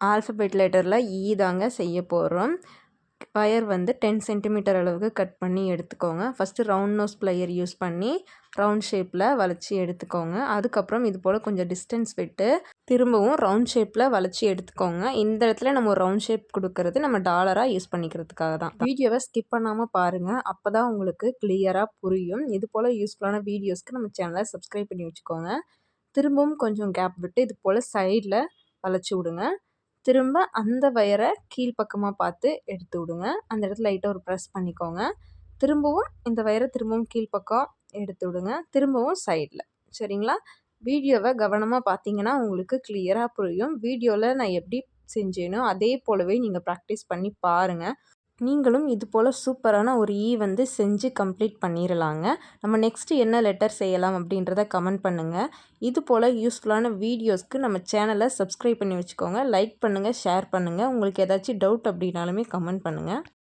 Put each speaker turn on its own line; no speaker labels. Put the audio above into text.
Alphabet லெட்டரில் ஈ தாங்க செய்ய போகிறோம். வயர் வந்து 10 சென்டிமீட்டர் அளவுக்கு கட் பண்ணி எடுத்துக்கோங்க. First round nose plier use பண்ணி ரவுண்ட் ஷேப்பில் வளைச்சி எடுத்துக்கோங்க. அதுக்கப்புறம் இது போல் கொஞ்சம் டிஸ்டன்ஸ் விட்டு திரும்பவும் ரவுண்ட் ஷேப்பில் வளைச்சி எடுத்துக்கோங்க. இந்த இடத்துல நம்ம ஒரு ரவுண்ட் ஷேப் கொடுக்கறது நம்ம டாலராக யூஸ் பண்ணிக்கிறதுக்காக தான். வீடியோவை ஸ்கிப் பண்ணாமல் பாருங்கள், அப்போ தான் உங்களுக்கு கிளியராக புரியும். இது போல் யூஸ்ஃபுல்லான வீடியோஸ்க்கு நம்ம சேனலை சப்ஸ்கிரைப் பண்ணி வச்சுக்கோங்க. திரும்பவும் கொஞ்சம் கேப் விட்டு இது போல் சைடில் வளைச்சி விடுங்க. திரும்ப அந்த வயரை கீழ்ப்பக்கமாக பார்த்து எடுத்து விடுங்க. அந்த இடத்துல லைட்டாக ஒரு ப்ரெஸ் பண்ணிக்கோங்க. திரும்பவும் இந்த வயரை திரும்பவும் கீழ்ப்பக்கம் எடுத்து விடுங்க. திரும்பவும் சைடில். சரிங்களா? வீடியோவை கவனமாக பார்த்தீங்கன்னா உங்களுக்கு கிளியராக புரியும். வீடியோவில் நான் எப்படி செஞ்சேனோ அதே போலவே நீங்கள் ப்ராக்டிஸ் பண்ணி பாருங்கள். நீங்களும் இது போல் சூப்பரான ஒரு வந்து செஞ்சு கம்ப்ளீட் பண்ணிடலாங்க. நம்ம நெக்ஸ்ட்டு என்ன லெட்டர் செய்யலாம் அப்படின்றத கமெண்ட் பண்ணுங்கள். இது போல் யூஸ்ஃபுல்லான வீடியோஸ்க்கு நம்ம சேனலை சப்ஸ்கிரைப் பண்ணி வச்சுக்கோங்க. லைக் பண்ணுங்கள், ஷேர் பண்ணுங்கள். உங்களுக்கு ஏதாச்சும் டவுட் அப்படின்னாலுமே கமெண்ட் பண்ணுங்கள்.